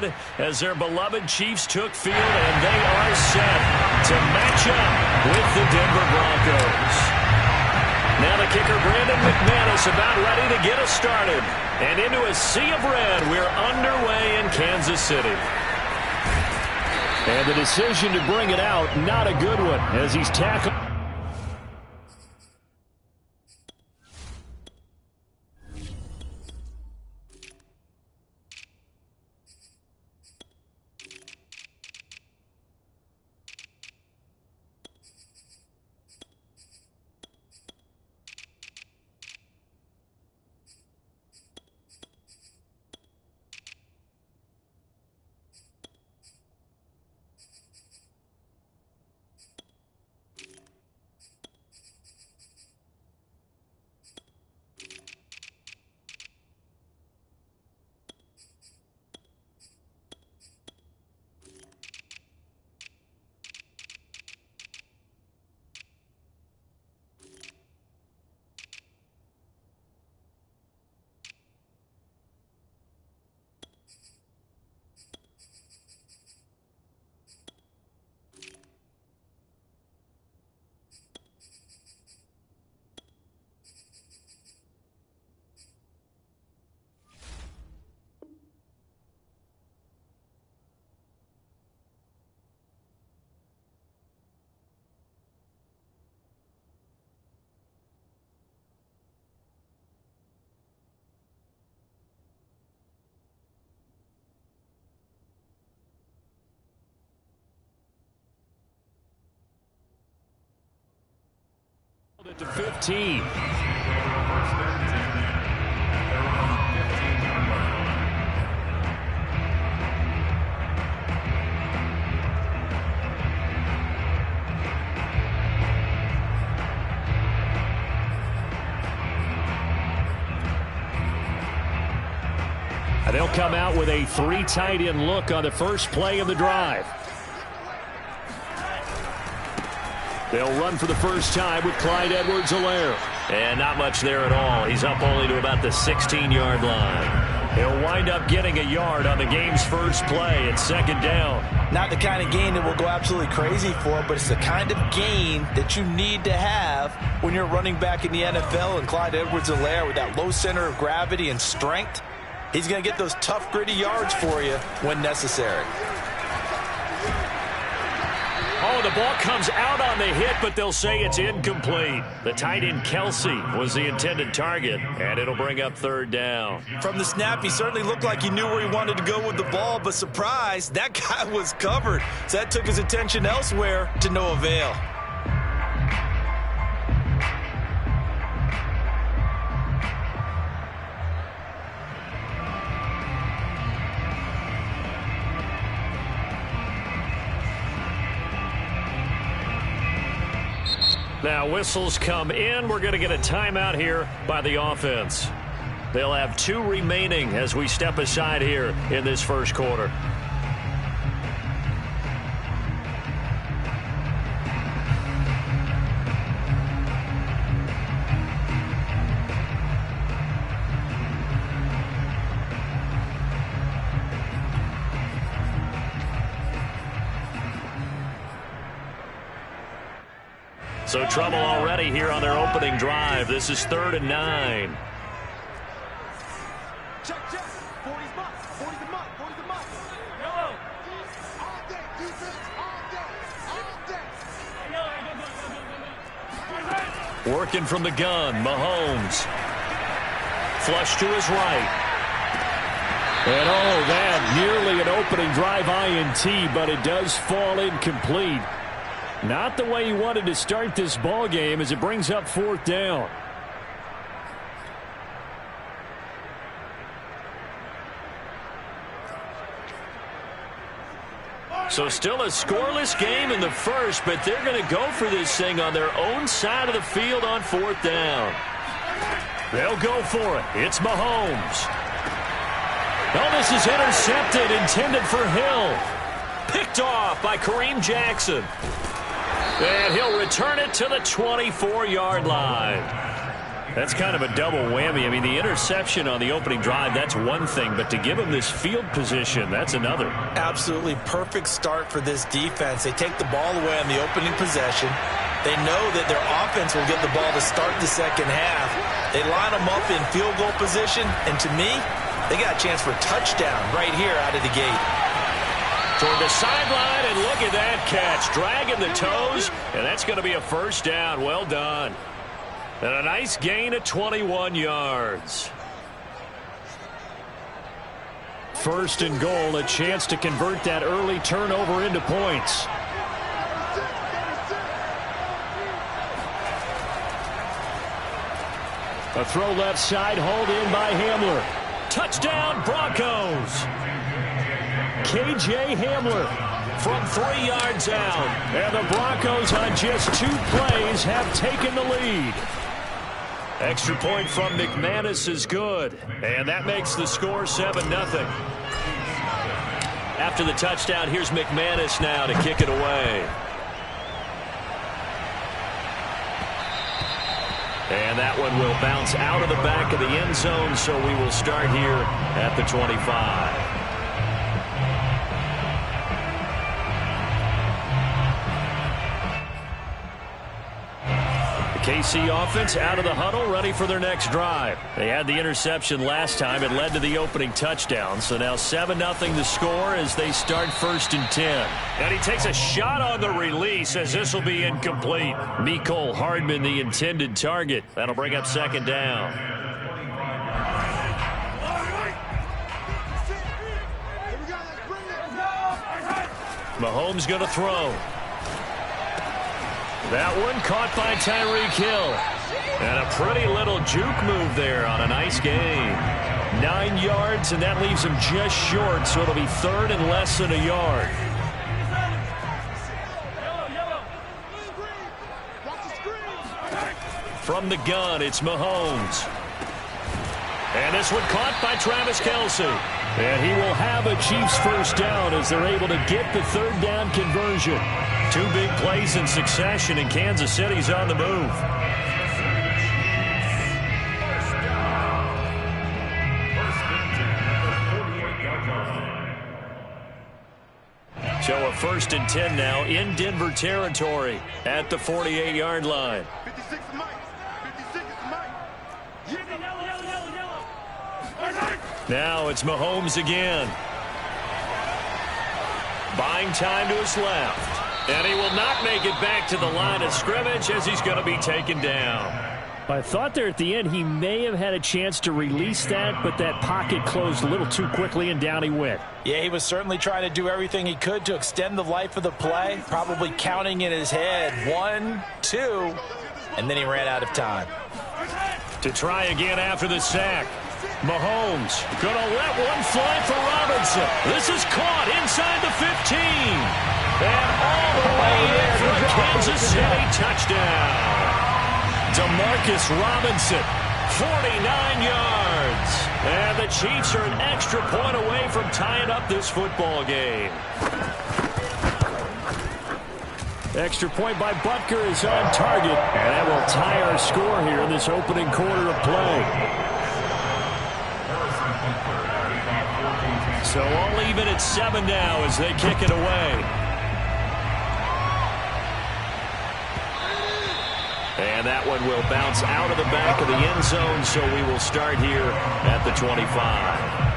blood as their beloved Chiefs took field, and they are set to match up with the Denver Broncos. Now the kicker, Brandon McManus, about ready to get us started. And into a sea of red, we're underway in Kansas City. And the decision to bring it out, not a good one, as he's tackled. To 15. They'll come out with a 3 tight end look on the first play of the drive. They'll run for the first time with Clyde Edwards-Helaire. And not much there at all. He's up only to about the 16-yard line. He'll wind up getting a yard on the game's first play at second down. Not the kind of gain that we'll go absolutely crazy for, but it's the kind of gain that you need to have when you're running back in the NFL. And Clyde Edwards-Helaire, with that low center of gravity and strength, he's going to get those tough, gritty yards for you when necessary. Oh, the ball comes out on the hit, but they'll say it's incomplete. The tight end Kelsey was the intended target, and it'll bring up third down. From the snap, he certainly looked like he knew where he wanted to go with the ball, but surprise, that guy was covered. So that took his attention elsewhere to no avail. Now whistles come in. We're going to get a timeout here by the offense. They'll have 2 remaining as we step aside here in this first quarter. So trouble already here on their opening drive. This is 3rd and 9. Check, check. 40's mutt. 40's the mutt. 40's the mutt. Yellow. All day, defense. All day. Working from the gun, Mahomes. Flush to his right. And oh, that nearly an opening drive INT, but it does fall incomplete. Not the way he wanted to start this ball game as it brings up 4th down. So still a scoreless game in the first, but they're going to go for this thing on their own side of the field on 4th down. They'll go for it. It's Mahomes. Oh, this is intercepted, intended for Hill. Picked off by Kareem Jackson. And he'll return it to the 24-yard line. That's kind of a double whammy. I mean, the interception on the opening drive, that's one thing, but to give them this field position, that's another. Absolutely perfect start for this defense. They take the ball away on the opening possession. They know that their offense will get the ball to start the second half. They line them up in field goal position, and to me, they got a chance for a touchdown right here out of the gate. Toward the sideline, and look at that catch. Dragging the toes, and that's going to be a first down. Well done. And a nice gain of 21 yards. First and goal, a chance to convert that early turnover into points. A throw left side, hauled in by Hamler. Touchdown, Broncos. K.J. Hamler from 3 yards out. And the Broncos on just 2 plays have taken the lead. Extra point from McManus is good. And that makes the score 7-0. After the touchdown, here's McManus now to kick it away. And that one will bounce out of the back of the end zone, so we will start here at the 25. KC offense out of the huddle, ready for their next drive. They had the interception last time. It led to the opening touchdown. So now 7-0 the score as they start 1st and 10. And he takes a shot on the release as this will be incomplete. Mecole Hardman, the intended target. That'll bring up 2nd down. Mahomes going to throw. That one caught by Tyreek Hill. And a pretty little juke move there on a nice gain. 9 yards, and that leaves him just short, so it'll be 3rd and less than a yard. From the gun, it's Mahomes. And this one caught by Travis Kelce. And he will have a Chiefs first down as they're able to get the 3rd down conversion. 2 big plays in succession, and Kansas City's on the move. So a 1st and 10 now in Denver territory at the 48-yard line. 56 is Mike. 56 is Mike. Now it's Mahomes again. Buying time to his left. And he will not make it back to the line of scrimmage as he's going to be taken down. I thought there at the end he may have had a chance to release that, but that pocket closed a little too quickly and down he went. Yeah, he was certainly trying to do everything he could to extend the life of the play, probably counting in his head 1, 2, and then he ran out of time. To try again after the sack. Mahomes going to let one fly for Robinson. This is caught inside the 15. And all the way in for a Kansas City touchdown. Demarcus Robinson, 49 yards. And the Chiefs are an extra point away from tying up this football game. Extra point by Butker is on target. And that will tie our score here in this opening quarter of play. So all even at 7 now as they kick it away. And that one will bounce out of the back of the end zone, so we will start here at the 25.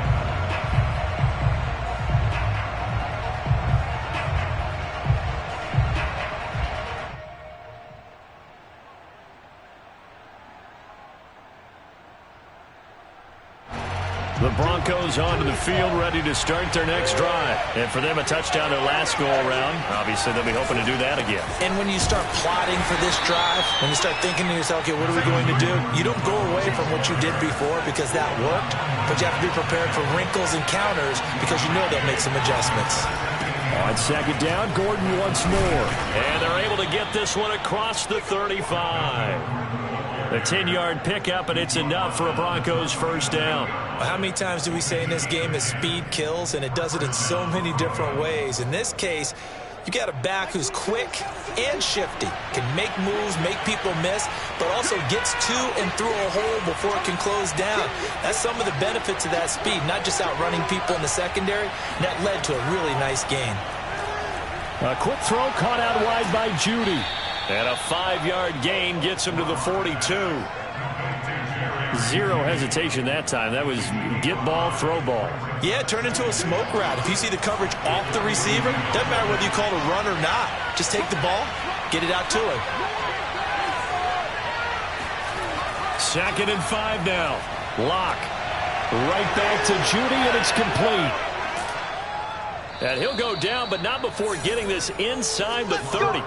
The Broncos onto the field, ready to start their next drive. And for them, a touchdown their last go-around. Obviously, they'll be hoping to do that again. And when you start plotting for this drive, when you start thinking to yourself, okay, what are we going to do? You don't go away from what you did before because that worked, but you have to be prepared for wrinkles and counters because you know they'll make some adjustments. On 2nd down, Gordon once more. And they're able to get this one across the 35. A 10-yard pickup, and it's enough for a Broncos first down. How many times do we say in this game that speed kills, and it does it in so many different ways? In this case, You got a back who's quick and shifty, can make moves, make people miss, but also gets to and through a hole before it can close down. That's some of the benefits of that speed, not just outrunning people in the secondary. And that led to a really nice gain. A quick throw caught out wide by Jeudy. And a 5-yard gain gets him to the 42. Zero hesitation that time. That was get ball, throw ball. Yeah, it turned into a smoke route. If you see the coverage off the receiver, doesn't matter whether you call it a run or not. Just take the ball, get it out to him. 2nd and 5 now. Locke. Right back to Jeudy, and it's complete. And he'll go down, but not before getting this inside the 30.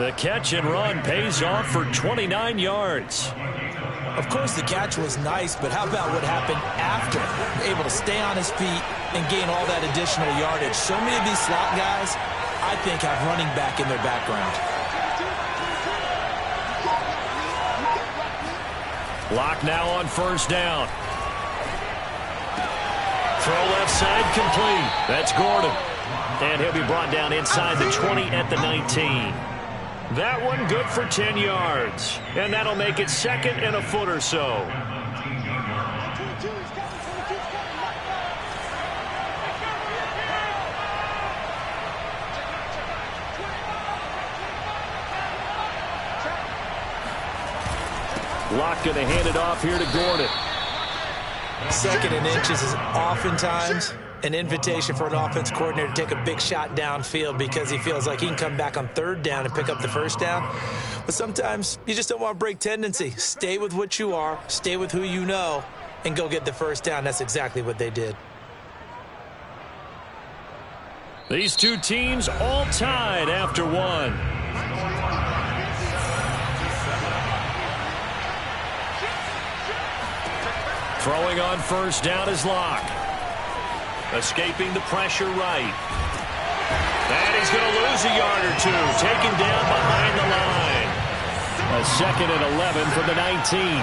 The catch and run pays off for 29 yards. Of course, the catch was nice, but how about what happened after? Able to stay on his feet and gain all that additional yardage. So many of these slot guys, I think, have running back in their background. Locke now on 1st down. Throw left side, complete. That's Gordon. And he'll be brought down inside the 20 at the 19. That one good for 10 yards. And that'll make it 2nd and a foot or so. Locke going to hand it off here to Gordon. 2nd and inches is oftentimes an invitation for an offense coordinator to take a big shot downfield because he feels like he can come back on 3rd down and pick up the 1st down. But sometimes you just don't want to break tendency. Stay with what you are, stay with who you know, and go get the 1st down. That's exactly what they did. These two teams all tied after one. Throwing on 1st down is Locke. Escaping the pressure right. And he's going to lose a yard or two. Taken down behind the line. A 2nd and 11 from the 19.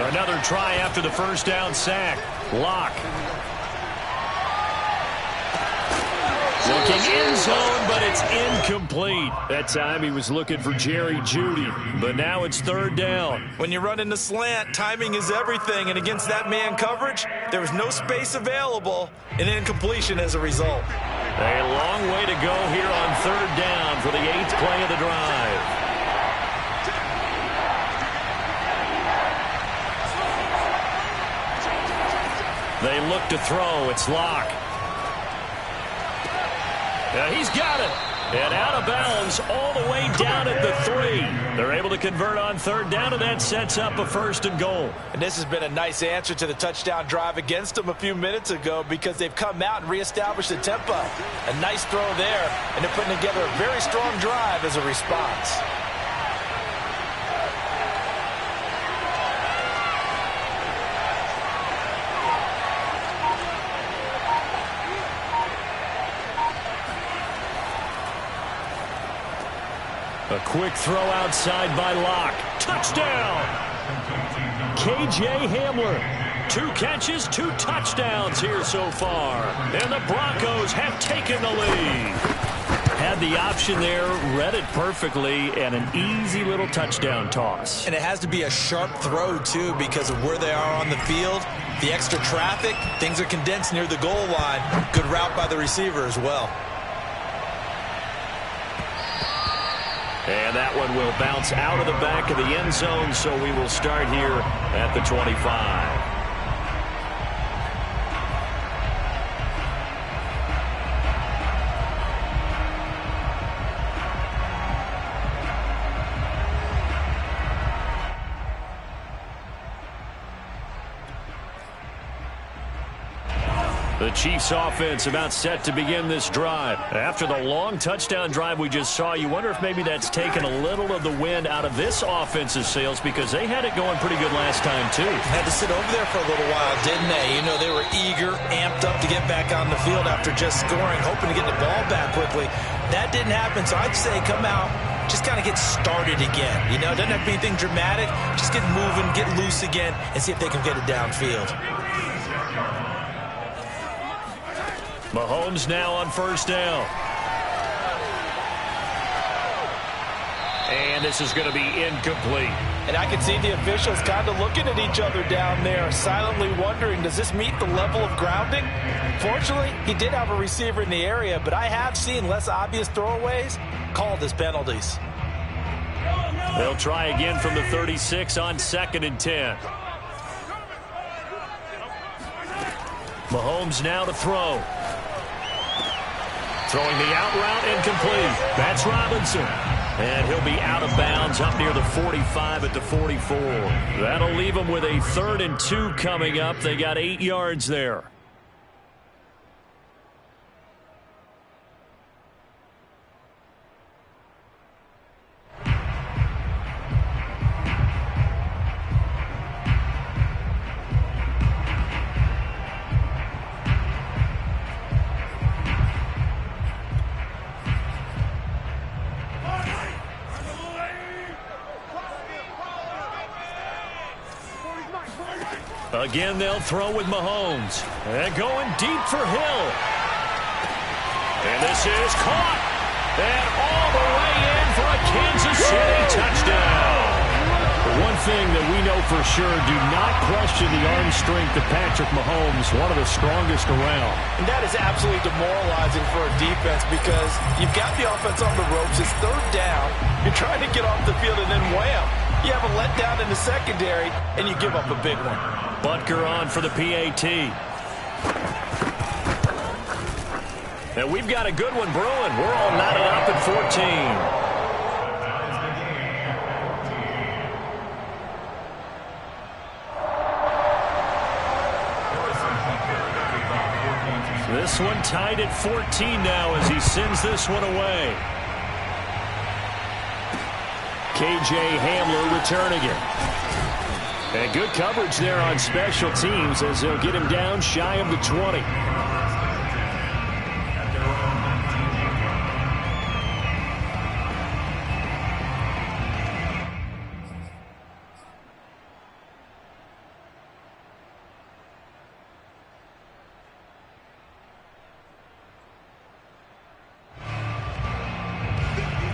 Another try after the 1st down sack. Locke. Looking end zone, but it's incomplete. That time he was looking for Jerry Jeudy, but now it's 3rd down. When you run in the slant, timing is everything, and against that man coverage, there was no space available, and incompletion as a result. A long way to go here on 3rd down for the 8th play of the drive. They look to throw. It's Locke. He's got it. And out of bounds all the way down at the 3. They're able to convert on 3rd down, and that sets up a 1st and goal. And this has been a nice answer to the touchdown drive against them a few minutes ago because they've come out and reestablished the tempo. A nice throw there, and they're putting together a very strong drive as a response. A quick throw outside by Locke. Touchdown! K.J. Hamler. 2 catches, 2 touchdowns here so far. And the Broncos have taken the lead. Had the option there, read it perfectly, and an easy little touchdown toss. And it has to be a sharp throw, too, because of where they are on the field. The extra traffic, things are condensed near the goal line. Good route by the receiver as well. And that one will bounce out of the back of the end zone, so we will start here at the 25. The Chiefs offense about set to begin this drive. After the long touchdown drive we just saw, you wonder if maybe that's taken a little of the wind out of this offense's sails because they had it going pretty good last time too. Had to sit over there for a little while, didn't they? You know, they were eager, amped up to get back on the field after just scoring, hoping to get the ball back quickly. That didn't happen, so I'd say come out, just kind of get started again. You know, it doesn't have to be anything dramatic. Just get moving, get loose again, and see if they can get it downfield. Mahomes now on first down. And this is going to be incomplete. And I can see the officials kind of looking at each other down there, silently wondering, does this meet the level of grounding? Fortunately, he did have a receiver in the area, but I have seen less obvious throwaways called as penalties. They'll try again from the 36 on 2nd and 10. Mahomes now to throw. Throwing the out route incomplete. That's Robinson. And he'll be out of bounds up near the 45 at the 44. That'll leave them with a 3rd and 2 coming up. They got 8 yards there. Again, they'll throw with Mahomes. And going deep for Hill. And this is caught. And all the way in for a Kansas City touchdown. One thing that we know for sure, do not question the arm strength of Patrick Mahomes, one of the strongest around. And that is absolutely demoralizing for a defense because you've got the offense on the ropes. It's 3rd down. You're trying to get off the field and then wham. You have a letdown in the secondary, and you give up a big one. Butker on for the PAT. And we've got a good one brewing. We're all knotted up at 14. This one tied at 14 now as he sends this one away. KJ Hamler returning it. And good coverage there on special teams as they'll get him down shy of the 20.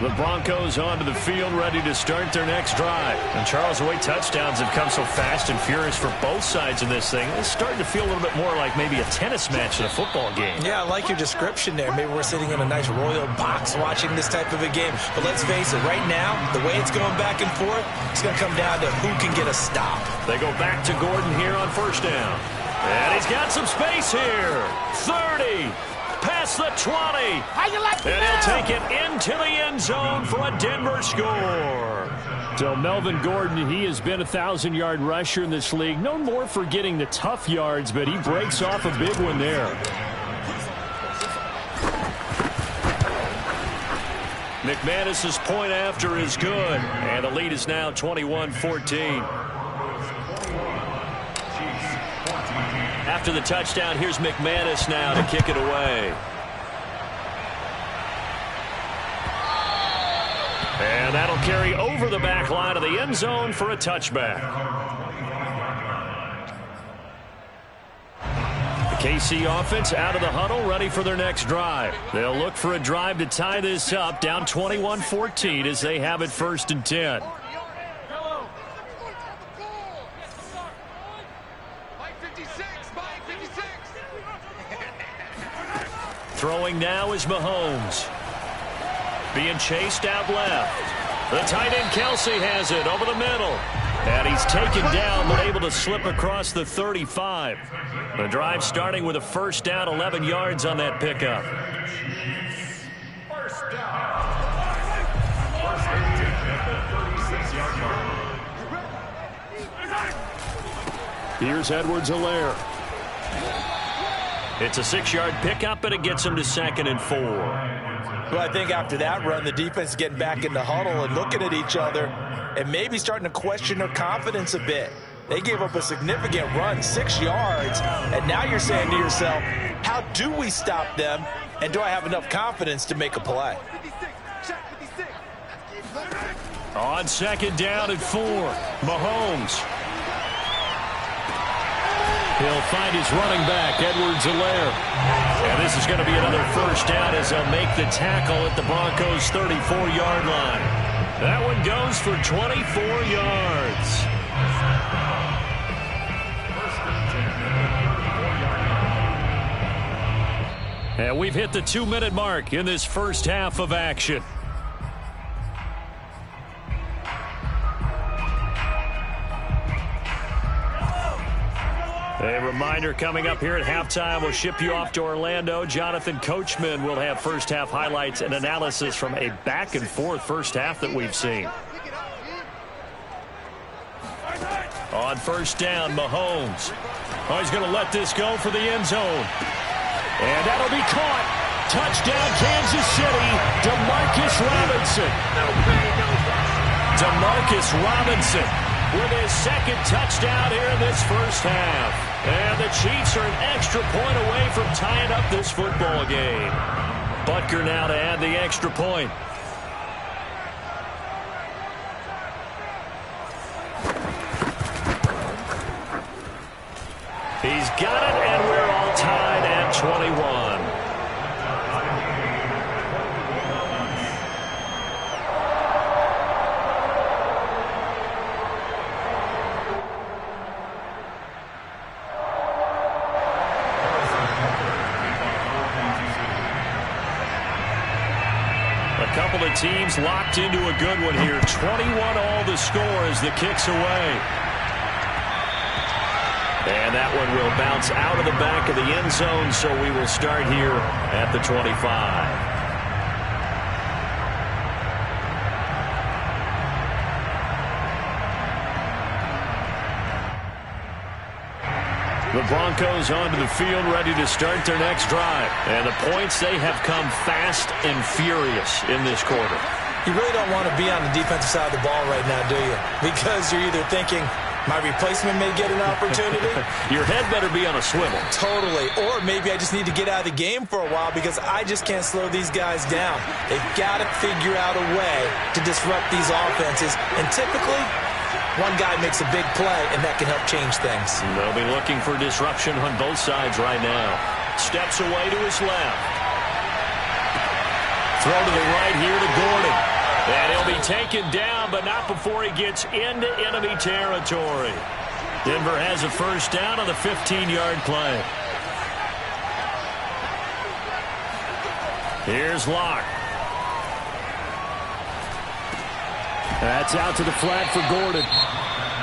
The Broncos onto the field, ready to start their next drive. And Charles, the way touchdowns have come so fast and furious for both sides of this thing, it's starting to feel a little bit more like maybe a tennis match in a football game. Yeah, I like your description there. Maybe we're sitting in a nice royal box watching this type of a game. But let's face it, right now, the way it's going back and forth, it's going to come down to who can get a stop. They go back to Gordon here on first down. And he's got some space here. 30. Past the 20. How you like and he'll take it into the end zone for a Denver score. So Melvin Gordon, he has been a 1,000-yard rusher in this league. Known more for getting the tough yards, but he breaks off a big one there. McManus's point after is good. And the lead is now 21-14. After the touchdown, here's McManus now to kick it away. And that'll carry over the back line of the end zone for a touchback. The KC offense out of the huddle, ready for their next drive. They'll look for a drive to tie this up, down 21-14 as they have it 1st and 10. Throwing now is Mahomes. Being chased out left. The tight end Kelsey has it over the middle. And he's taken down but able to slip across the 35. The drive starting with a first down, 11 yards on that pickup. First down. Here's Edwards-Helaire. It's a 6-yard pickup, and it gets him to 2nd and 4. Well, I think after that run, the defense is getting back in the huddle and looking at each other and maybe starting to question their confidence a bit. They gave up a significant run, 6 yards, and now you're saying to yourself, how do we stop them, and do I have enough confidence to make a play? On second down at 4, Mahomes. He'll find his running back, Edwards-Helaire. And this is going to be another first down as they'll make the tackle at the Broncos' 34-yard line. That one goes for 24 yards. And we've hit the 2-minute mark in this first half of action. A reminder coming up here at halftime, we'll ship you off to Orlando. Jonathan Coachman will have first half highlights and analysis from a back and forth first half that we've seen. On first down, Mahomes. Oh, he's going to let this go for the end zone. And that'll be caught. Touchdown, Kansas City. Demarcus Robinson. Demarcus Robinson with his second touchdown here in this first half. And the Chiefs are an extra point away from tying up this football game. Butker now to add the extra point. He's got it, and we're all tied at 21. A couple of teams locked into a good one here. 21 all the score as the kick's away. And that one will bounce out of the back of the end zone, so we will start here at the 25. The Broncos onto the field, ready to start their next drive. And the points, they have come fast and furious in this quarter. You really don't want to be on the defensive side of the ball right now, do you? Because you're either thinking, my replacement may get an opportunity. Your head better be on a swivel. Totally. Or maybe I just need to get out of the game for a while because I just can't slow these guys down. They've got to figure out a way to disrupt these offenses. And typically, one guy makes a big play, and that can help change things. They'll be looking for disruption on both sides right now. Steps away to his left. Throw to the right here to Gordon. And he'll be taken down, but not before he gets into enemy territory. Denver has a first down on the 15-yard play. Here's Locke. That's out to the flat for Gordon.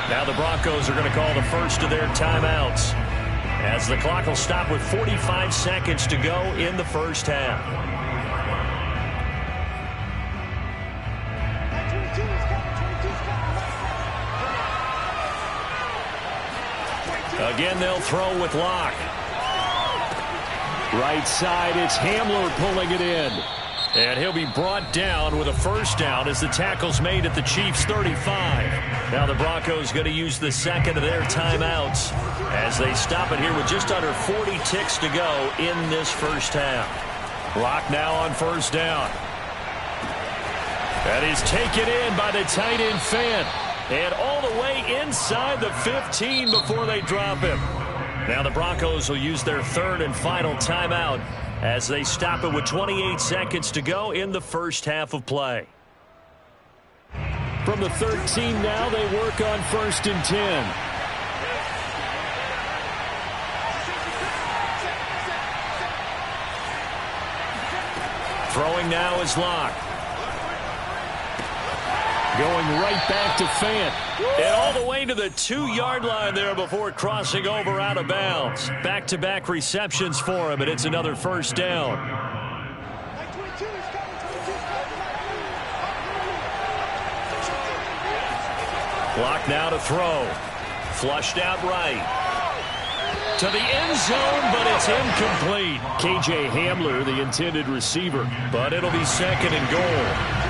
Now the Broncos are going to call the first of their timeouts, as the clock will stop with 45 seconds to go in the first half. Again, they'll throw with Locke. Right side, it's Hamler pulling it in. And he'll be brought down with a first down as the tackle's made at the Chiefs' 35. Now the Broncos going to use the second of their timeouts as they stop it here with just under 40 ticks to go in this first half. Locke now on first down. That is taken in by the tight end Fant. And all the way inside the 15 before they drop him. Now the Broncos will use their third and final timeout as they stop it with 28 seconds to go in the first half of play. From the 13 now, they work on first and 10. Throwing now is Locke. Going right back to Fant. And all the way to the 2-yard line there before crossing over out of bounds. Back-to-back receptions for him, and it's another first down. Clock now to throw. Flushed out right. To the end zone, but it's incomplete. KJ Hamler, the intended receiver. But it'll be second and goal.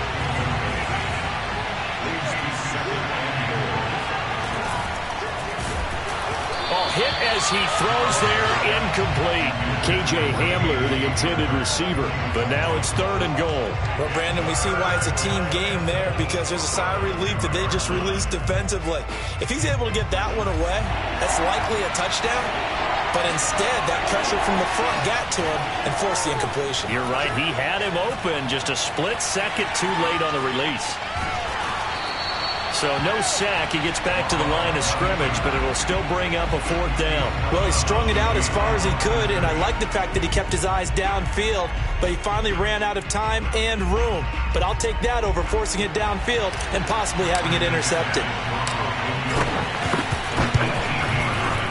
hit as he throws there, incomplete. KJ Hamler, the intended receiver. But now it's 3rd and goal. Well, Brandon, we see why it's a team game there, because there's a sigh of relief that they just released defensively. If he's able to get that one away, that's likely a touchdown. But instead, that pressure from the front got to him and forced the incompletion. You're right. He had him open, just a split second too late on the release. So no sack. He gets back to the line of scrimmage, but it'll still bring up a 4th down. Well, he strung it out as far as he could, and I like the fact that he kept his eyes downfield, but he finally ran out of time and room. But I'll take that over forcing it downfield and possibly having it intercepted.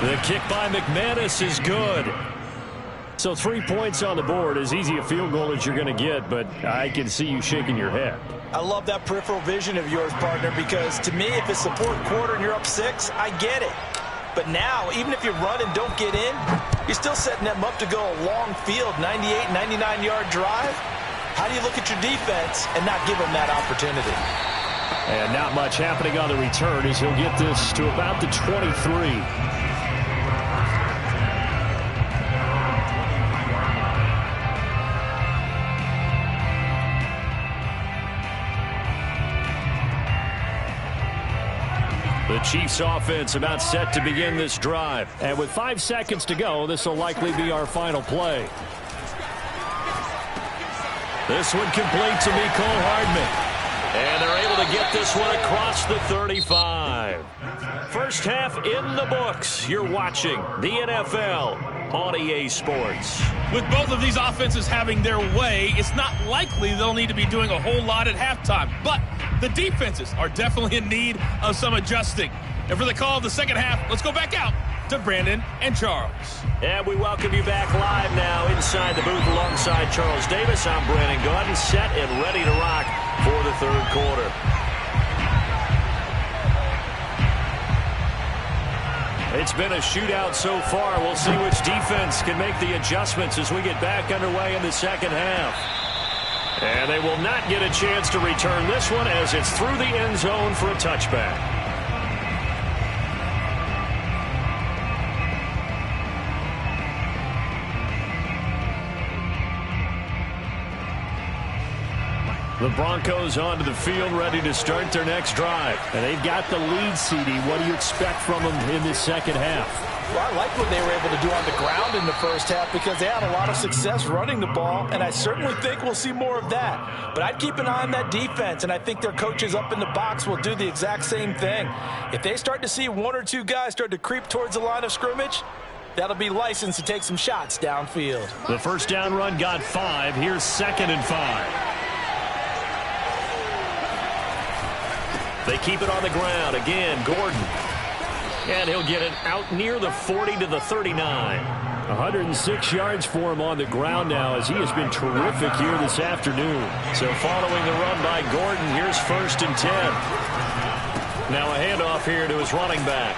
The kick by McManus is good. So 3 points on the board, as easy a field goal as you're going to get, but I can see you shaking your head. I love that peripheral vision of yours, partner, because to me, if it's the 4th quarter and you're up 6, I get it. But now, even if you run and don't get in, you're still setting them up to go a long field, 98, 99-yard drive. How do you look at your defense and not give them that opportunity? And not much happening on the return as he'll get this to about the 23. The Chiefs offense about set to begin this drive. And with 5 seconds to go, this will likely be our final play. This one complete to Mecole Hardman. And they're able to get this one across the 35. First half in the books. You're watching the NFL on EA Sports. With both of these offenses having their way, it's not likely they'll need to be doing a whole lot at halftime. But the defenses are definitely in need of some adjusting. And for the call of the second half, let's go back out to Brandon and Charles. And we welcome you back live now inside the booth alongside Charles Davis. I'm Brandon Gaudin, set and ready to rock for the 3rd quarter. It's been a shootout so far. We'll see which defense can make the adjustments as we get back underway in the second half. And they will not get a chance to return this one as it's through the end zone for a touchback. The Broncos onto the field, ready to start their next drive. And they've got the lead, CD. What do you expect from them in this second half? Well, I like what they were able to do on the ground in the first half because they had a lot of success running the ball, and I certainly think we'll see more of that. But I'd keep an eye on that defense, and I think their coaches up in the box will do the exact same thing. If they start to see 1 or 2 guys start to creep towards the line of scrimmage, that'll be licensed to take some shots downfield. The first down run got 5. Here's 2nd and 5. They keep it on the ground. Again, Gordon. And he'll get it out near the 40 to the 39. 106 yards for him on the ground now as he has been terrific here this afternoon. So following the run by Gordon, here's 1st and 10. Now a handoff here to his running back.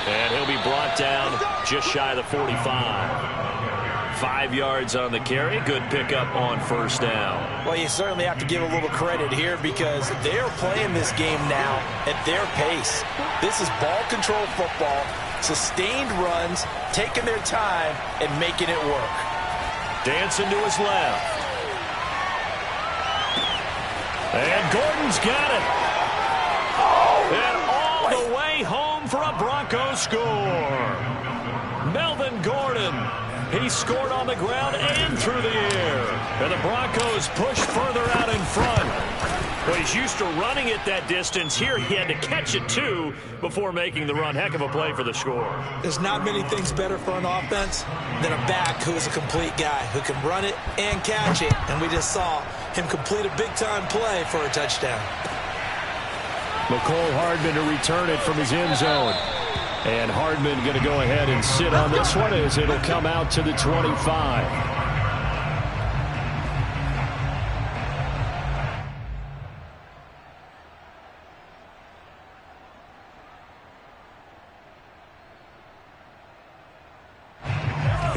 And he'll be brought down just shy of the 45. 5 yards on the carry. Good pickup on 1st down. Well, you certainly have to give a little credit here because they're playing this game now at their pace. This is ball control football, sustained runs, taking their time, and making it work. Dancing to his left. And Gordon's got it. And all the way home for a Broncos score. Melvin Gordon. He scored on the ground and through the air. And the Broncos push further out in front. Well, he's used to running it that distance. Here he had to catch it, too, before making the run. Heck of a play for the score. There's not many things better for an offense than a back who is a complete guy, who can run it and catch it. And we just saw him complete a big-time play for a touchdown. Mecole Hardman to return it from his end zone. And Hardman going to go ahead and sit on this one as it'll come out to the 25.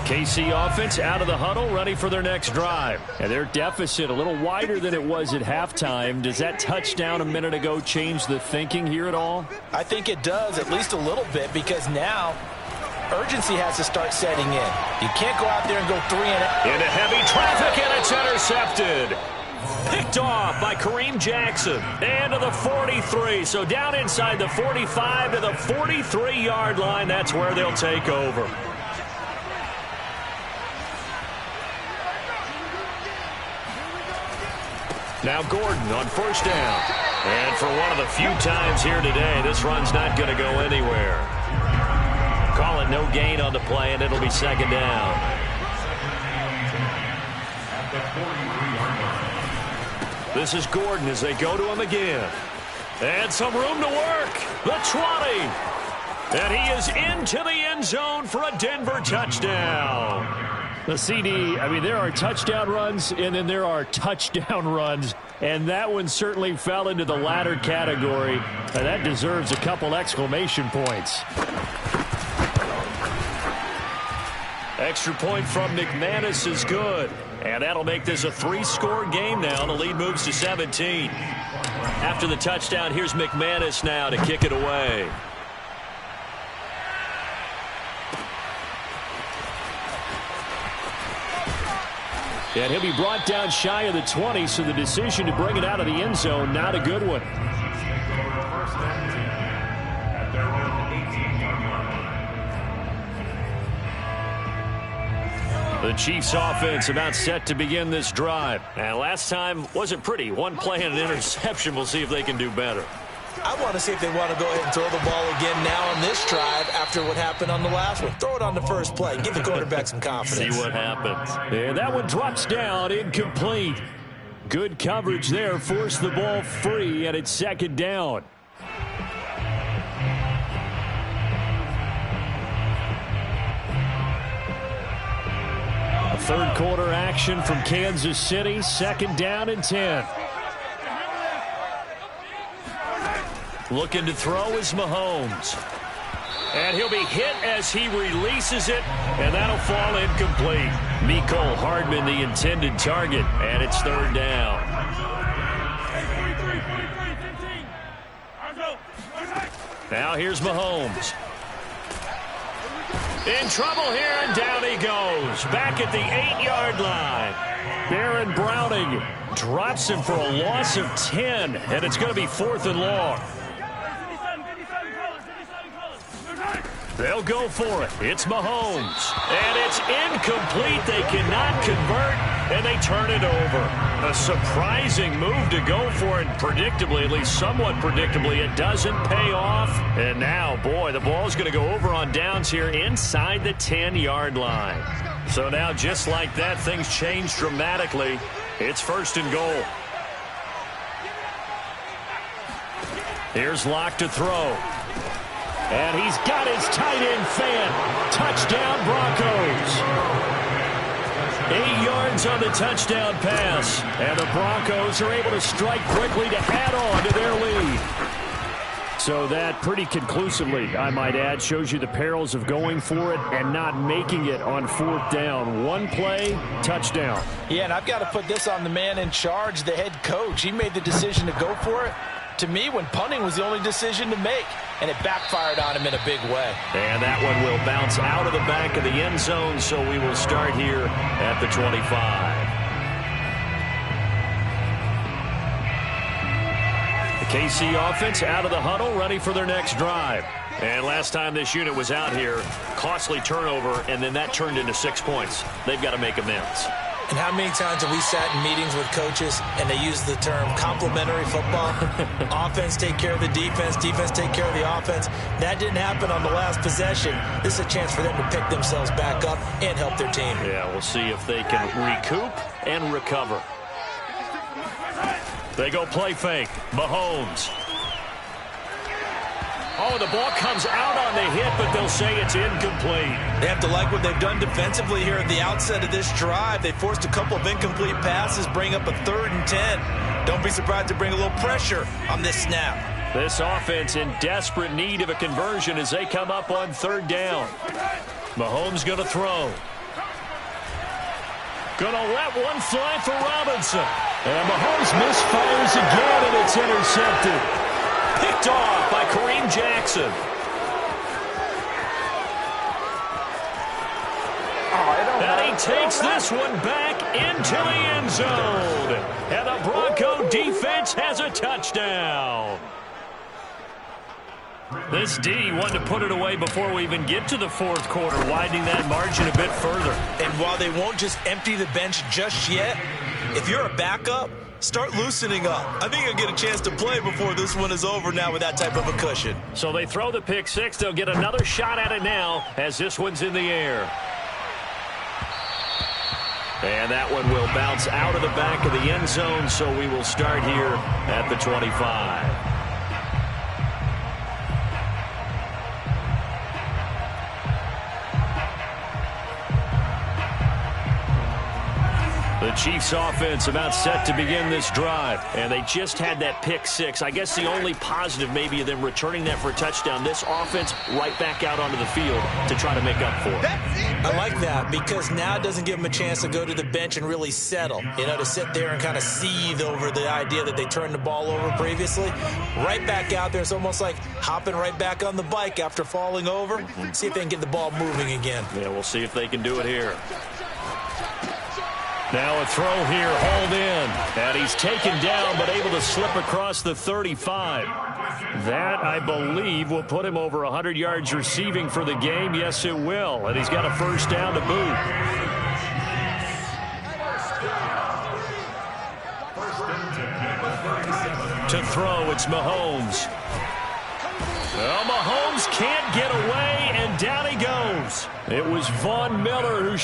KC offense out of the huddle, ready for their next drive. And their deficit a little wider than it was at halftime. Does that touchdown a minute ago change the thinking here at all? I think it does, at least a little bit, because now urgency has to start setting in. You can't go out there and go 3 and out. Into heavy traffic, and it's intercepted. Picked off by Kareem Jackson. And to the 43. So down inside the 45 to the 43-yard line. That's where they'll take over. Now Gordon on first down. And for one of the few times here today, this run's not going to go anywhere. Call it no gain on the play, and it'll be second down. This is Gordon as they go to him again. And some room to work. The 20. And he is into the end zone for a Denver touchdown. The CD, I mean, there are touchdown runs, and then there are touchdown runs. And that one certainly fell into the latter category. And that deserves a couple exclamation points. Extra point from McManus is good. And that'll make this a 3-score game now. The lead moves to 17. After the touchdown, here's McManus now to kick it away. And he'll be brought down shy of the 20, so the decision to bring it out of the end zone, not a good one. The Chiefs offense about set to begin this drive. And last time wasn't pretty. One play and an interception. We'll see if they can do better. I want to see if they want to go ahead and throw the ball again now on this drive after what happened on the last one. Throw it on the first play. Give the quarterback some confidence. See what happens. And that one drops down, incomplete. Good coverage there. Forced the ball free, and it's second down. A third quarter action from Kansas City. Second down and 10. Looking to throw is Mahomes. And he'll be hit as he releases it, and that'll fall incomplete. Mecole Hardman, the intended target, and it's third down. Now here's Mahomes. In trouble here, and down he goes. Back at the 8-yard line. Baron Browning drops him for a loss of 10, and it's going to be 4th and long. They'll go for it. It's Mahomes. And it's incomplete. They cannot convert, and they turn it over. A surprising move to go for it. Predictably, at least somewhat predictably, it doesn't pay off. And now, boy, the ball's going to go over on downs here inside the 10-yard line. So now, just like that, things change dramatically. It's 1st and goal. Here's Locke to throw. And he's got his tight end fan. Touchdown, Broncos. 8 yards on the touchdown pass. And the Broncos are able to strike quickly to add on to their lead. So that pretty conclusively, I might add, shows you the perils of going for it and not making it on 4th down. One play, touchdown. Yeah, and I've got to put this on the man in charge, the head coach. He made the decision to go for it. To me, when punting was the only decision to make, and it backfired on him in a big way. And that one will bounce out of the back of the end zone, so we will start here at the 25. The KC offense out of the huddle, ready for their next drive. And last time this unit was out here, costly turnover, and then that turned into 6 points. They've got to make amends. And how many times have we sat in meetings with coaches and they use the term complementary football? Offense take care of the defense, defense take care of the offense. That didn't happen on the last possession. This is a chance for them to pick themselves back up and help their team. Yeah, we'll see if they can recoup and recover. They go play fake. Mahomes. Oh, the ball comes out on the hit, but they'll say it's incomplete. They have to like what they've done defensively here at the outset of this drive. They forced a couple of incomplete passes, bring up a 3rd and 10. Don't be surprised to bring a little pressure on this snap. This offense in desperate need of a conversion as they come up on 3rd down. Mahomes going to throw. Going to let one fly for Robinson. And Mahomes misfires again, and it's intercepted. Picked off by Kareem Jackson. takes this one back into the end zone. And the Bronco defense has a touchdown. This D wanted to put it away before we even get to the fourth quarter, widening that margin a bit further. And while they won't just empty the bench just yet, if you're a backup, start loosening up. I think you'll get a chance to play before this one is over now with that type of a cushion. So they throw the pick six. They'll get another shot at it now as this one's in the air. And that one will bounce out of the back of the end zone, so we will start here at the 25. The Chiefs offense about set to begin this drive, and they just had that pick six. I guess the only positive maybe of them returning that for a touchdown, this offense right back out onto the field to try to make up for it. I like that because now it doesn't give them a chance to go to the bench and really settle, to sit there and kind of seethe over the idea that they turned the ball over previously. Right back out there, it's almost like hopping right back on the bike after falling over. See if they can get the ball moving again. Yeah, we'll see if they can do it here. Now a throw here, hauled in. And he's taken down, but able to slip across the 35. That, I believe, will put him over 100 yards receiving for the game. Yes, it will. And he's got a first down to boot. To throw, it's Mahomes. Well, Mahomes can't get away, and down he goes. It was Von Miller who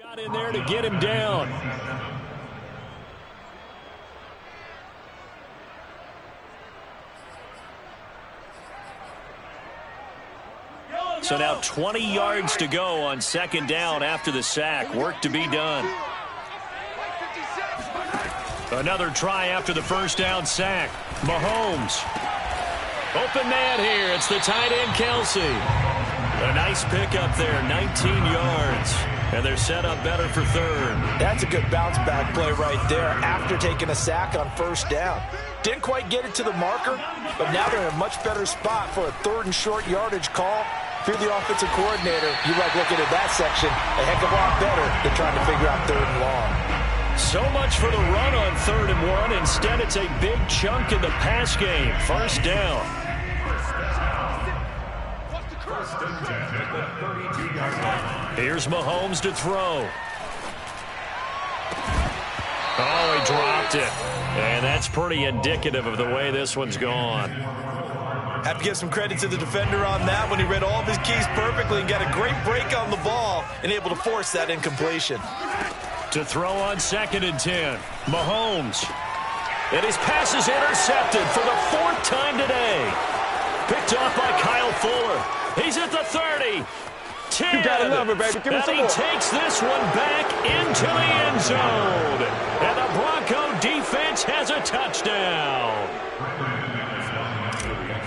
got in there to get him down. So now 20 yards to go on second down after the sack. Work to be done. Another try after the first down sack. Mahomes. Open man here. It's the tight end, Kelsey. A nice pickup there, 19 yards. And they're set up better for third. That's a good bounce back play right there after taking a sack on first down. Didn't quite get it to the marker, but now they're in a much better spot for a third and short yardage call. If you're the offensive coordinator, you like looking at that section a heck of a lot better than trying to figure out third and long. So much for the run on 3rd and 1. Instead, it's a big chunk in the pass game. First down. Here's Mahomes to throw. Oh, he dropped it. And that's pretty indicative of the way this one's gone. Have to give some credit to the defender on that when he read all of his keys perfectly and got a great break on the ball and able to force that incompletion. To throw on 2nd and 10. Mahomes. And his pass is intercepted for the 4th time today. Picked off by Kyle Fuller. He's at the 30. 10. You gotta love it, baby. Give me some more. And he takes this one back into the end zone. And the Bronco defense has a touchdown.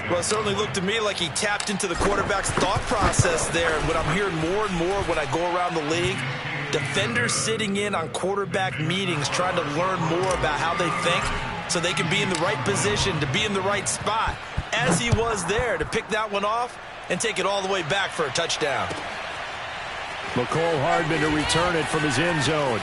Well, it certainly looked to me like he tapped into the quarterback's thought process there. And what I'm hearing more and more when I go around the league, defenders sitting in on quarterback meetings trying to learn more about how they think so they can be in the right position to be in the right spot, as he was there to pick that one off and take it all the way back for a touchdown. McCole Hardman to return it from his end zone.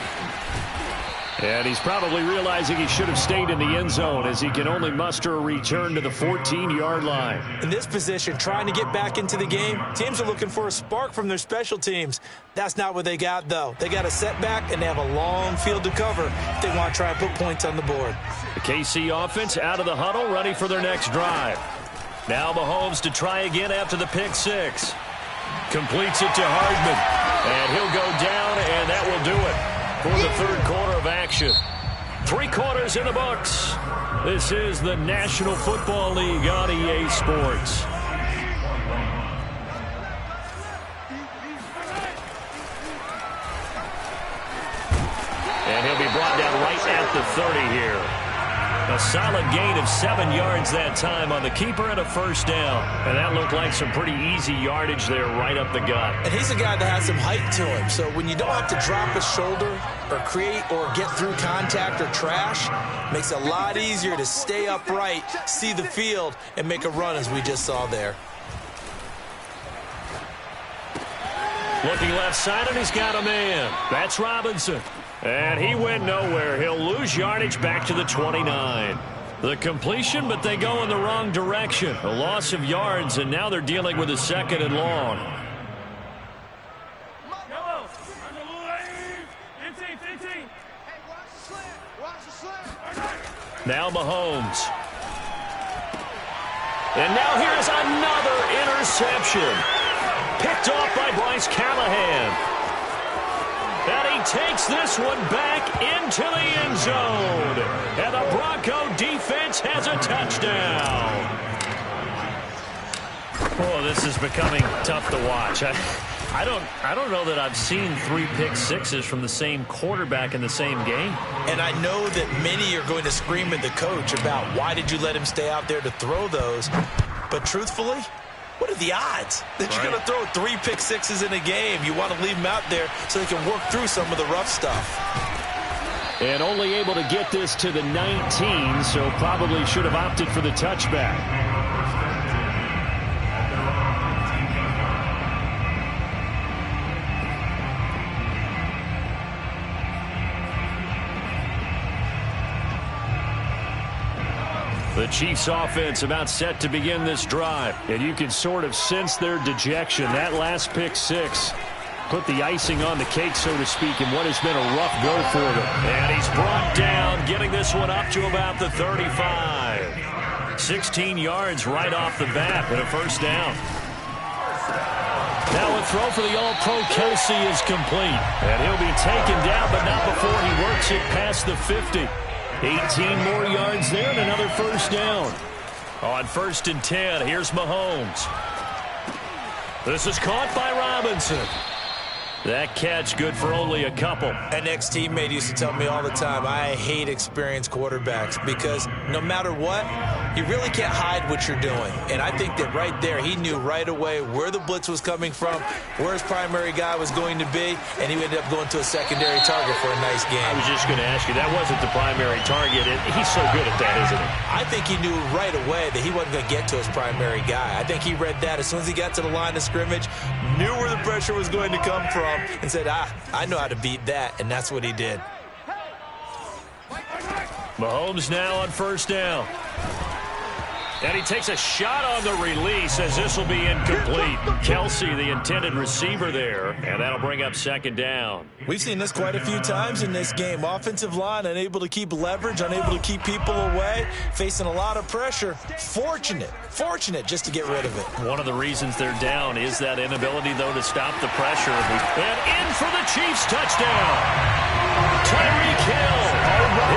And he's probably realizing he should have stayed in the end zone as he can only muster a return to the 14-yard line. In this position, trying to get back into the game, teams are looking for a spark from their special teams. That's not what they got, though. They got a setback, and they have a long field to cover if they want to try and put points on the board. The KC offense out of the huddle, ready for their next drive. Now Mahomes to try again after the pick six. Completes it to Hardman. And he'll go down, and that will do it for the third quarter of action. 3 quarters in the books. This is the National Football League on EA Sports. And he'll be brought down right at the 30 here. A solid gain of 7 yards that time on the keeper and a first down. And that looked like some pretty easy yardage there right up the gut. And he's a guy that has some height to him. So when you don't have to drop a shoulder or create or get through contact or trash, makes it a lot easier to stay upright, see the field, and make a run as we just saw there. Looking left side, and he's got a man. That's Robinson. And he went nowhere. He'll lose yardage back to the 29. The completion, but they go in the wrong direction. A loss of yards, and now they're dealing with a 2nd and long. Now Mahomes. And now here's another interception. Picked off by Bryce Callahan. And he takes this one back into the end zone. And the Bronco defense has a touchdown. Oh, this is becoming tough to watch. I don't know that I've seen 3 pick-sixes from the same quarterback in the same game. And I know that many are going to scream at the coach about why did you let him stay out there to throw those. But truthfully, what are the odds that you're going to throw 3 pick-sixes in a game? You want to leave them out there so they can work through some of the rough stuff. And only able to get this to the 19, so probably should have opted for the touchback. The Chiefs offense about set to begin this drive. And you can sort of sense their dejection. That last pick-6 put the icing on the cake, so to speak, in what has been a rough go for them. And he's brought down, getting this one up to about the 35. 16 yards right off the bat and a first down. Now a throw for the All-Pro Kelsey is complete. And he'll be taken down, but not before he works it past the 50. 18 more yards there and another first down. On 1st and 10, here's Mahomes. This is caught by Robinson. That catch good for only a couple. An ex-teammate used to tell me all the time, I hate experienced quarterbacks because no matter what, you really can't hide what you're doing. And I think that right there, he knew right away where the blitz was coming from, where his primary guy was going to be, and he ended up going to a secondary target for a nice game. I was just going to ask you, that wasn't the primary target. He's so good at that, isn't he? I think he knew right away that he wasn't going to get to his primary guy. I think he read that as soon as he got to the line of scrimmage, knew where the pressure was going to come from, and said, I know how to beat that, and that's what he did. Mahomes now on first down. And he takes a shot on the release as this will be incomplete. Kelsey, the intended receiver there, and that'll bring up 2nd down. We've seen this quite a few times in this game. Offensive line unable to keep leverage, unable to keep people away, facing a lot of pressure. Fortunate just to get rid of it. One of the reasons they're down is that inability, though, to stop the pressure. And in for the Chiefs touchdown. Tyreek Hill,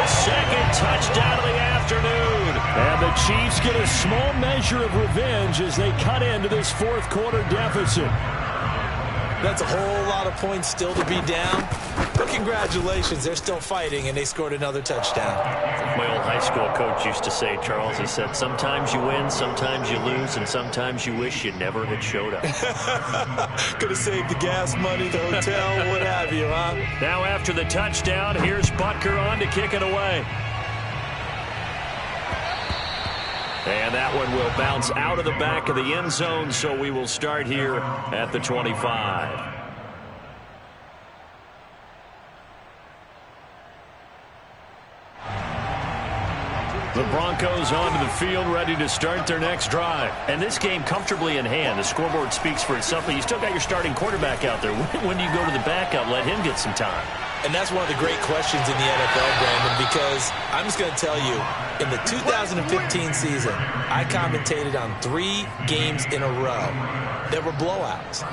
his 2nd touchdown of the afternoon. And the Chiefs get a small measure of revenge as they cut into this 4th quarter deficit. That's a whole lot of points still to be down. But congratulations, they're still fighting, and they scored another touchdown. My old high school coach used to say, Charles, he said, sometimes you win, sometimes you lose, and sometimes you wish you never had showed up. Could have saved the gas money, the hotel, what have you, huh? Now after the touchdown, here's Butker on to kick it away. And that one will bounce out of the back of the end zone, so we will start here at the 25. The Broncos onto the field, ready to start their next drive. And this game comfortably in hand. The scoreboard speaks for itself, but you still got your starting quarterback out there. When do you go to the backup, let him get some time? And that's one of the great questions in the NFL, Brandon, because I'm just going to tell you, in the 2015 season, I commentated on 3 games in a row that were blowouts.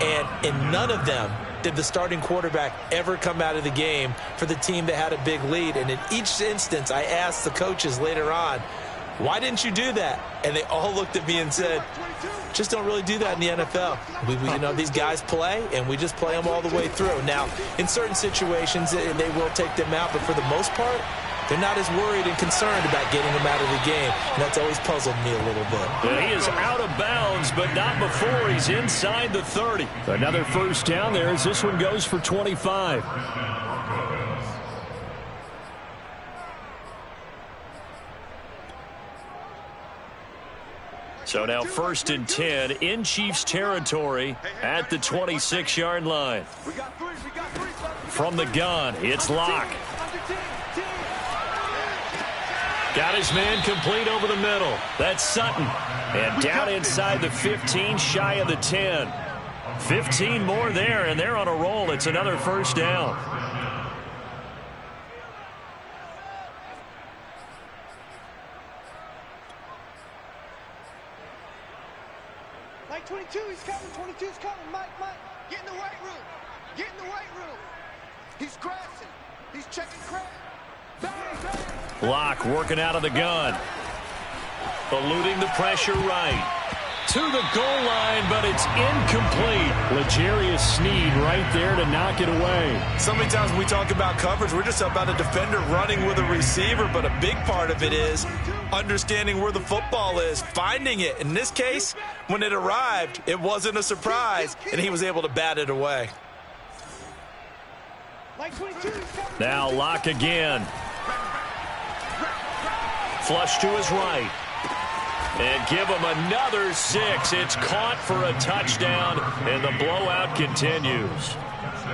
And in none of them did the starting quarterback ever come out of the game for the team that had a big lead. And in each instance, I asked the coaches later on, why didn't you do that? And they all looked at me and said, just don't really do that in the NFL. You know, these guys play, and we just play them all the way through. Now, in certain situations, they will take them out, but for the most part, they're not as worried and concerned about getting him out of the game. And that's always puzzled me a little bit. And he is out of bounds, but not before he's inside the 30. Another first down there as this one goes for 25. So now 1st and 10 in Chiefs territory at the 26-yard line. From the gun, it's Locke. Got his man complete over the middle. That's Sutton. And down inside the 15, shy of the 10. 15 more there, and they're on a roll. It's another first down. Mike 22, he's coming. 22's coming. Mike, get in the right room. Get in the right room. He's crashing. He's checking crash. Bang, bang. Locke working out of the gun. Eluding the pressure right. To the goal line, but it's incomplete. L'Jarius Sneed right there to knock it away. So many times when we talk about coverage, we're just about a defender running with a receiver, but a big part of it is understanding where the football is, finding it. In this case, when it arrived, it wasn't a surprise, and he was able to bat it away. Now Locke again. Flush to his right. And give him another 6. It's caught for a touchdown, and the blowout continues.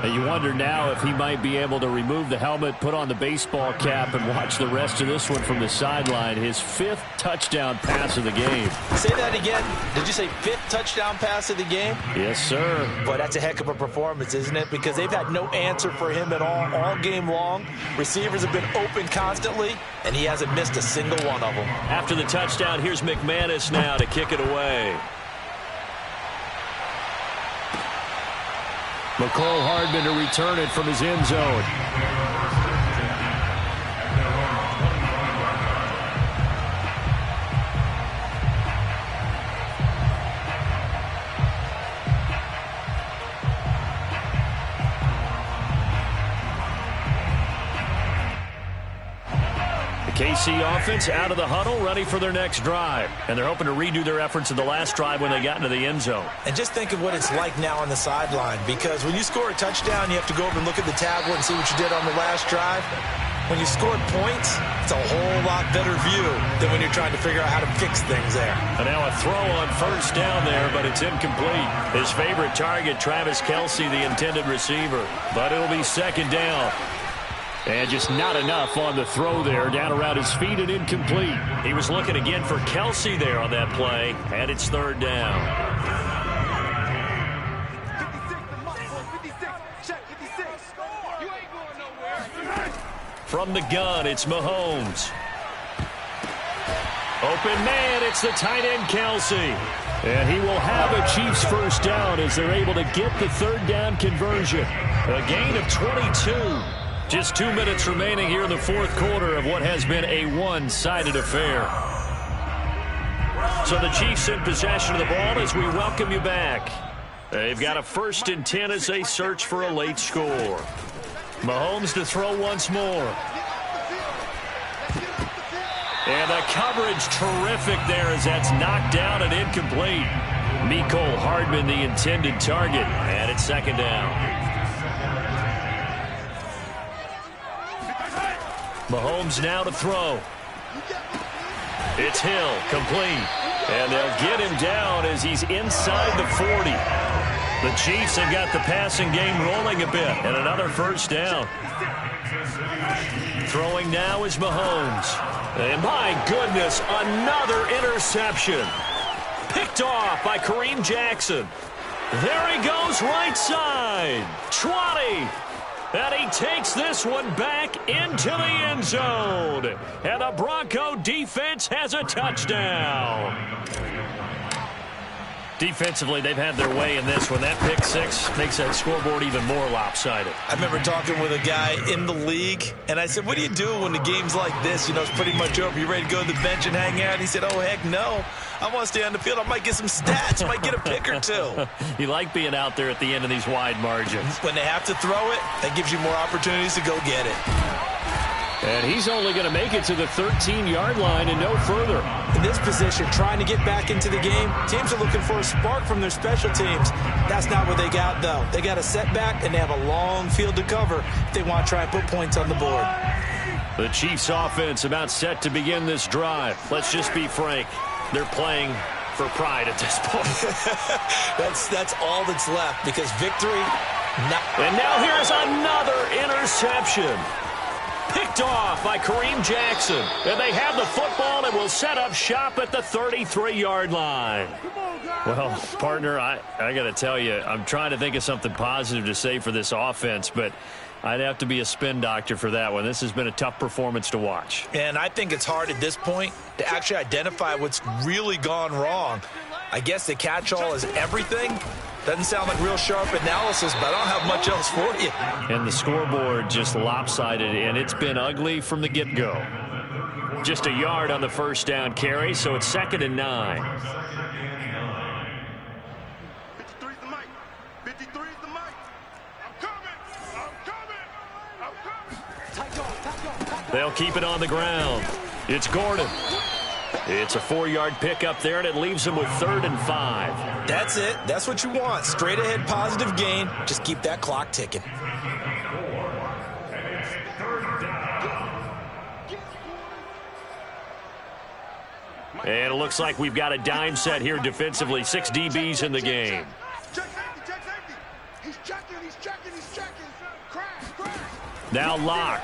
And you wonder now if he might be able to remove the helmet, put on the baseball cap, and watch the rest of this one from the sideline. His 5th touchdown pass of the game. Say that again. Did you say 5th touchdown pass of the game? Yes, sir. Boy, that's a heck of a performance, isn't it? Because they've had no answer for him at all game long. Receivers have been open constantly, and he hasn't missed a single one of them. After the touchdown, here's McManus now to kick it away. Mecole Hardman to return it from his end zone. KC offense out of the huddle, ready for their next drive. And they're hoping to redo their efforts of the last drive when they got into the end zone. And just think of what it's like now on the sideline, because when you score a touchdown, you have to go over and look at the tablet and see what you did on the last drive. When you scored points, it's a whole lot better view than when you're trying to figure out how to fix things there. And now a throw on first down there, but it's incomplete. His favorite target, Travis Kelce, the intended receiver. But it'll be 2nd down. And just not enough on the throw there, down around his feet and incomplete. He was looking again for Kelce there on that play, and it's 3rd down. 56, check 56. You ain't going nowhere. From the gun, it's Mahomes. Open man, it's the tight end Kelce. And he will have a Chiefs first down as they're able to get the 3rd down conversion. A gain of 22. Just 2 minutes remaining here in the 4th quarter of what has been a one-sided affair. So the Chiefs in possession of the ball as we welcome you back. They've got a 1st and 10 as they search for a late score. Mahomes to throw once more. And the coverage terrific there as that's knocked down and incomplete. Mecole Hardman the intended target, and it's 2nd down. Mahomes now to throw. It's Hill, complete. And they'll get him down as he's inside the 40. The Chiefs have got the passing game rolling a bit. And another first down. Throwing now is Mahomes. And my goodness, another interception. Picked off by Kareem Jackson. There he goes right side. 20. And he takes this one back into the end zone. And the Bronco defense has a touchdown. Defensively, they've had their way in this one. That pick 6 makes that scoreboard even more lopsided. I remember talking with a guy in the league, and I said, what do you do when the game's like this? You know, it's pretty much over. You ready to go to the bench and hang out? He said, oh, heck no. I want to stay on the field. I might get some stats. I might get a pick or 2. You like being out there at the end of these wide margins. When they have to throw it, that gives you more opportunities to go get it. And he's only going to make it to the 13-yard line and no further. In this position, trying to get back into the game, teams are looking for a spark from their special teams. That's not what they got, though. They got a setback, and they have a long field to cover if they want to try and put points on the board. The Chiefs offense about set to begin this drive. Let's just be frank. They're playing for pride at this point. That's all that's left, because victory... And now here's another interception. Picked off by Kareem Jackson. And they have the football and will set up shop at the 33-yard line. Well, partner, I got to tell you, I'm trying to think of something positive to say for this offense, but I'd have to be a spin doctor for that one. This has been a tough performance to watch. And I think it's hard at this point to actually identify what's really gone wrong. I guess the catch-all is everything. Doesn't sound like real sharp analysis, but I don't have much else for you. And the scoreboard just lopsided, and it's been ugly from the get-go. Just a yard on the first down carry, so it's 2nd and 9. 53's the mic. 53's the mic. I'm coming. I'm coming. They'll keep it on the ground. It's Gordon. It's a 4-yard pickup there, and it leaves them with 3rd and 5. That's it. That's what you want. Straight ahead, positive gain. Just keep that clock ticking. And it looks like we've got a dime set here defensively. 6 DBs in the game. Check safety. He's checking. Crash. Now Locke.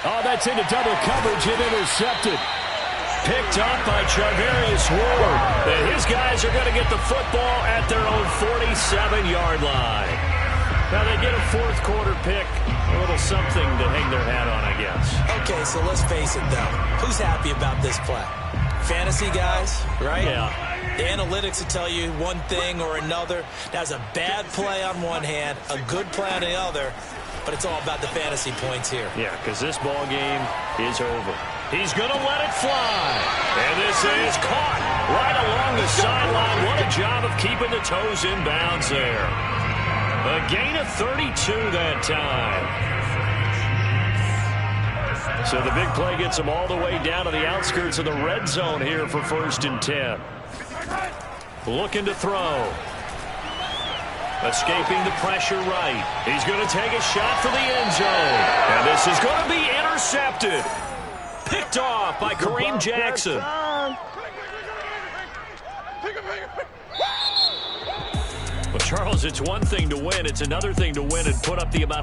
Oh, that's into double coverage and intercepted. Picked up by Charvarius Ward. And his guys are going to get the football at their own 47-yard line. Now they get a fourth quarter pick. A little something to hang their hat on, I guess. Okay, so let's face it, though. Who's happy about this play? Fantasy guys, right? Yeah. The analytics will tell you one thing or another. That's a bad play on one hand, a good play on the other. But it's all about the fantasy points here. Yeah, because this ball game is over. He's going to let it fly. And this is caught right along the sideline. What a job of keeping the toes in bounds there. A gain of 32 that time. So the big play gets them all the way down to the outskirts of the red zone here for 1st and 10. Looking to throw. Escaping the pressure right. He's going to take a shot for the end zone. And this is going to be intercepted. Picked off by Kareem Jackson. Well, Charles, it's one thing to win. It's another thing to win and put up the amount of